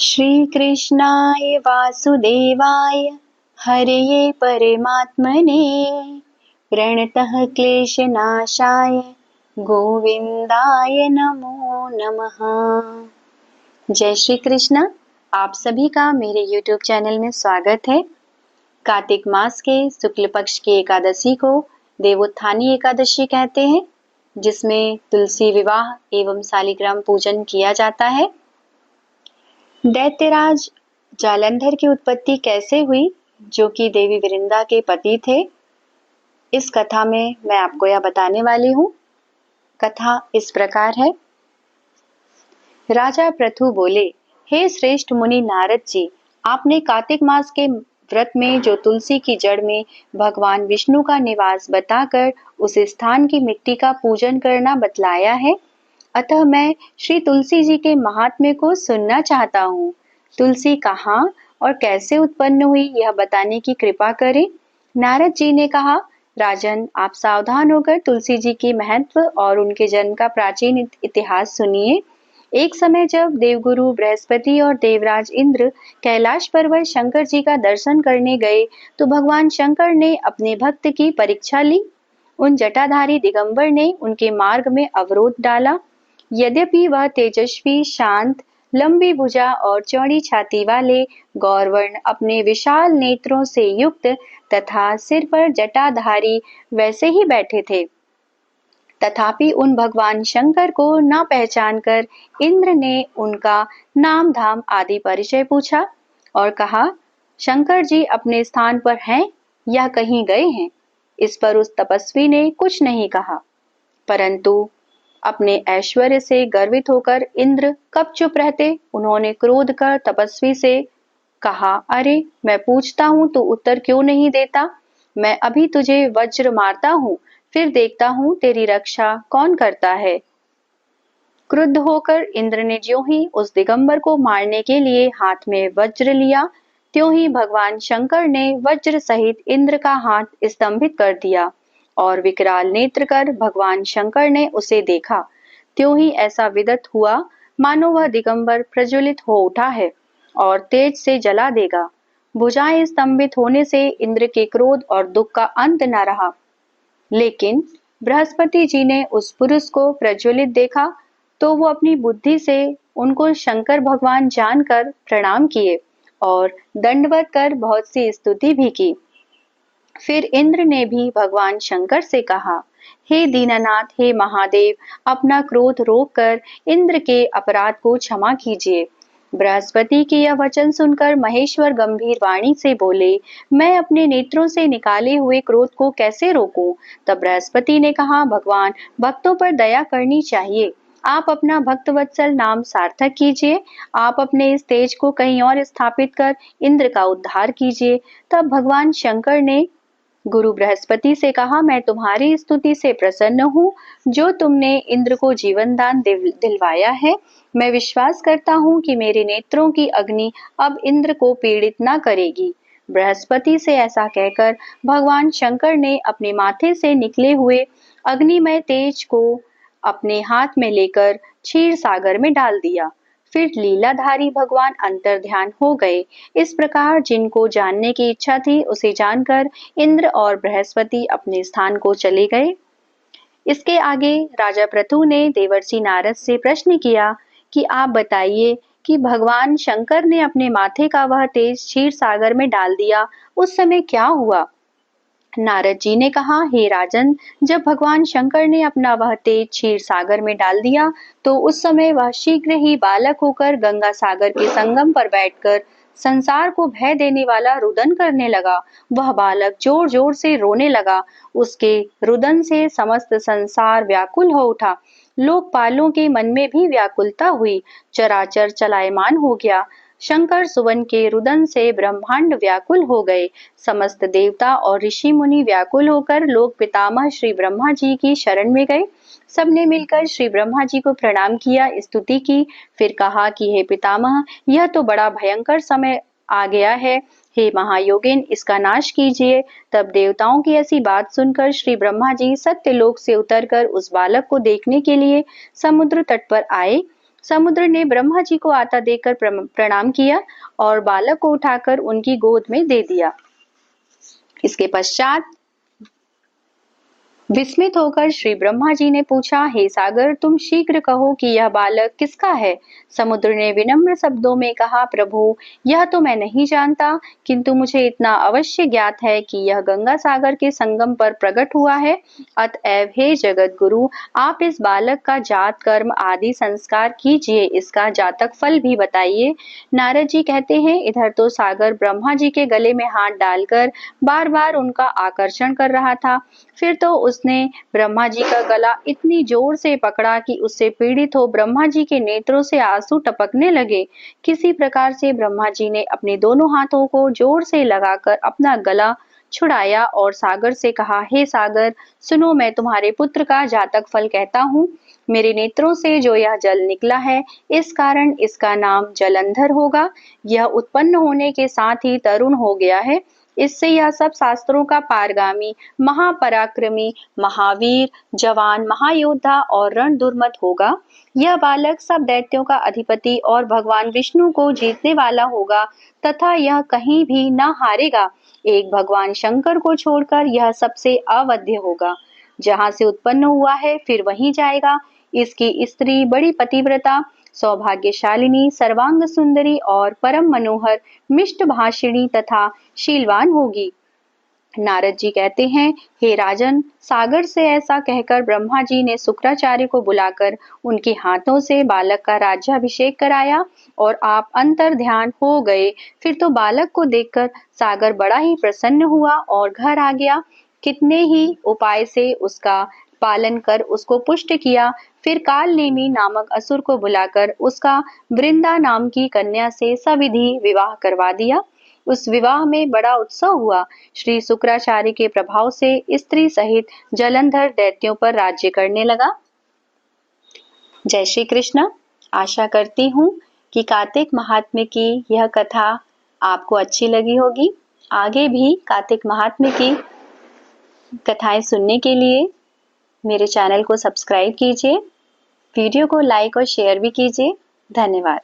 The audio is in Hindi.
श्री कृष्णाय वासुदेवाय हरये परमात्मने प्रणतः क्लेशनाशाय गोविंदाय नमो नमः। जय श्री कृष्ण। आप सभी का मेरे YouTube चैनल में स्वागत है। कार्तिक मास के शुक्ल पक्ष की एकादशी को देवोत्थानी एकादशी कहते हैं, जिसमें तुलसी विवाह एवं शालिग्राम पूजन किया जाता है। दैत्यराज जालंधर की उत्पत्ति कैसे हुई, जो कि देवी विरिंदा के पति थे, इस कथा में मैं आपको यह बताने वाली हूँ। कथा इस प्रकार है। राजा पृथु बोले, हे श्रेष्ठ मुनि नारद जी, आपने कार्तिक मास के व्रत में जो तुलसी की जड़ में भगवान विष्णु का निवास बताकर उस स्थान की मिट्टी का पूजन करना बतलाया है। अतः मैं श्री तुलसी जी के महात्म्य को सुनना चाहता हूँ। तुलसी कहाँ और कैसे उत्पन्न हुई, यह बताने की कृपा करें। नारद जी ने कहा, राजन, आप सावधान होकर तुलसी जी की महत्व और उनके जन्म का प्राचीन इतिहास सुनिए। एक समय जब देवगुरु बृहस्पति और देवराज इंद्र कैलाश पर्वत शंकर जी का दर्शन करने गए, तो भगवान शंकर ने अपने भक्त की परीक्षा ली। उन जटाधारी दिगंबर ने उनके मार्ग में अवरोध डाला। यद्यपि वह तेजस्वी, शांत, लंबी भुजा और चौड़ी छाती वाले गौरवर्ण अपने विशाल नेत्रों से युक्त तथा सिर पर जटाधारी वैसे ही बैठे थे, तथापि उन भगवान शंकर को न पहचान कर इंद्र ने उनका नाम धाम आदि परिचय पूछा और कहा, शंकर जी अपने स्थान पर हैं या कहीं गए हैं? इस पर उस तपस्वी ने कुछ नहीं कहा, परंतु अपने ऐश्वर्य से गर्वित होकर इंद्र कब चुप रहते। उन्होंने क्रोध कर तपस्वी से कहा, अरे मैं पूछता हूँ तो उत्तर क्यों नहीं देता? मैं अभी तुझे वज्र मारता हूँ, फिर देखता हूँ तेरी रक्षा कौन करता है। क्रुद्ध होकर इंद्र ने ज्यों ही उस दिगंबर को मारने के लिए हाथ में वज्र लिया, त्यों ही भगवान शंकर ने वज्र सहित इंद्र का हाथ स्तंभित कर दिया और विकराल नेत्र कर भगवान शंकर ने उसे देखा। त्यों ही ऐसा विदित हुआ मानो वह दिगंबर प्रज्वलित हो उठा है और तेज से जला देगा। भुजाएं स्तंभित होने से इंद्र के क्रोध और दुख का अंत न रहा। लेकिन बृहस्पति जी ने उस पुरुष को प्रज्वलित देखा तो वो अपनी बुद्धि से उनको शंकर भगवान जानकर प्रणाम किए और दंडवत कर बहुत सी स्तुति भी की। फिर इंद्र ने भी भगवान शंकर से कहा, हे दीनानाथ, हे महादेव, अपना क्रोध रोककर इंद्र के अपराध को क्षमा कीजिए। बृहस्पति के यह वचन सुनकर महेश्वर गंभीर वाणी से बोले, मैं अपने नेत्रों से निकाले हुए क्रोध को कैसे रोकूं? तब बृहस्पति ने कहा, भगवान, भक्तों पर दया करनी चाहिए। आप अपना भक्तवत्सल नाम सार्थक कीजिए। आप अपने इस तेज को कहीं और स्थापित कर इंद्र का उद्धार कीजिए। तब भगवान शंकर ने गुरु बृहस्पति से कहा, मैं तुम्हारी स्तुति से प्रसन्न हूँ, जो तुमने इंद्र को जीवन दान दिलवाया है। मैं विश्वास करता हूँ कि मेरे नेत्रों की अग्नि अब इंद्र को पीड़ित न करेगी। बृहस्पति से ऐसा कहकर भगवान शंकर ने अपने माथे से निकले हुए अग्निमय तेज को अपने हाथ में लेकर क्षीर सागर में डाल दिया। फिर लीलाधारी भगवान अंतर्ध्यान हो गए। इस प्रकार जिनको जानने की इच्छा थी उसे जानकर इंद्र और बृहस्पति अपने स्थान को चले गए। इसके आगे राजा पृथु ने देवर्षि नारद से प्रश्न किया कि आप बताइए कि भगवान शंकर ने अपने माथे का वह तेज क्षीर सागर में डाल दिया, उस समय क्या हुआ? नारद जी ने कहा, हे राजन, जब भगवान शंकर ने अपना वह तेज क्षीर सागर में डाल दिया तो उस समय वह शीघ्र ही बालक होकर गंगा सागर के संगम पर बैठकर संसार को भय देने वाला रुदन करने लगा। वह बालक जोर जोर से रोने लगा। उसके रुदन से समस्त संसार व्याकुल हो उठा। लोकपालों के मन में भी व्याकुलता हुई। चराचर चलायमान हो गया। शंकर सुवन के रुदन से ब्रह्मांड व्याकुल हो गए। समस्त देवता और ऋषि मुनि व्याकुल होकर लोक पितामह श्री ब्रह्मा जी की शरण में गए। सबने मिलकर श्री ब्रह्मा जी को प्रणाम किया, स्तुति की। फिर कहा कि हे पितामह, यह तो बड़ा भयंकर समय आ गया है। हे महायोगिन, इसका नाश कीजिए। तब देवताओं की ऐसी बात सुनकर श्री ब्रह्मा जी सत्यलोक से उतरकर उस बालक को देखने के लिए समुद्र तट पर आए समुद्र ने ब्रह्मा जी को आता देखकर प्रणाम किया और बालक को उठाकर उनकी गोद में दे दिया। इसके पश्चात विस्मित होकर श्री ब्रह्मा जी ने पूछा, हे सागर, तुम शीघ्र कहो कि यह बालक किसका है। समुद्र ने विनम्र शब्दों में कहा, प्रभु, यह तो मैं नहीं जानता, किंतु मुझे इतना अवश्य ज्ञात है कि यह गंगा सागर के संगम पर प्रकट हुआ है। अतएव हे जगत गुरु, आप इस बालक का जात कर्म आदि संस्कार कीजिए, इसका जातक फल भी बताइए। नारद जी कहते हैं, इधर तो सागर ब्रह्मा जी के गले में हाथ डालकर बार बार उनका आकर्षण कर रहा था। फिर तो उसने ब्रह्मा जी का गला इतनी जोर से पकड़ा कि उससे पीड़ित हो ब्रह्मा जी के नेत्रों से आंसू टपकने लगे। किसी प्रकार से ब्रह्मा जी ने अपने दोनों हाथों को जोर से लगाकर अपना गला छुड़ाया और सागर से कहा, हे सागर, सुनो, मैं तुम्हारे पुत्र का जातक फल कहता हूँ। मेरे नेत्रों से जो यह जल निकला है, इस कारण इसका नाम जलंधर होगा। यह उत्पन्न होने के साथ ही तरुण हो गया है। इससे यह सब शास्त्रों का पारगामी, महापराक्रमी, महावीर, जवान, महायोद्धा और रण दुर्मत होगा। यह बालक सब दैत्यों का अधिपति और भगवान विष्णु को जीतने वाला होगा तथा यह कहीं भी न हारेगा। एक भगवान शंकर को छोड़कर यह सबसे अवध्य होगा। जहाँ से उत्पन्न हुआ है फिर वहीं जाएगा। इसकी स्त्री बड़ी पतिव्रता, सौभाग्यशालिनी, सर्वांग सुंदरी और परम मनोहर, मिष्ट भाषिणी तथा शीलवान होगी। नारद जी कहते हैं, हे राजन, सागर से ऐसा कहकर ब्रह्मा जी ने शुक्राचार्य को बुलाकर उनके हाथों से बालक का राज्याभिषेक कराया और आप अंतर ध्यान हो गए। फिर तो बालक को देखकर सागर बड़ा ही प्रसन्न हुआ और घर आ गया। कितने ही उपाय से उसका पालन कर उसको पुष्ट किया। फिर कालनेमी नामक असुर को बुलाकर उसका वृंदा नाम की कन्या से सविधि विवाह करवा दिया। उस विवाह में बड़ा उत्सव हुआ। श्री शुक्राचार्य के प्रभाव से स्त्री सहित जलंधर दैत्यों पर राज्य करने लगा। जय श्री कृष्ण। आशा करती हूँ कि कार्तिक महात्म्य की यह कथा आपको अच्छी लगी होगी। आगे भी कार्तिक महात्म्य की कथाएं सुनने के लिए मेरे चैनल को सब्सक्राइब कीजिए, वीडियो को लाइक और शेयर भी कीजिए। धन्यवाद।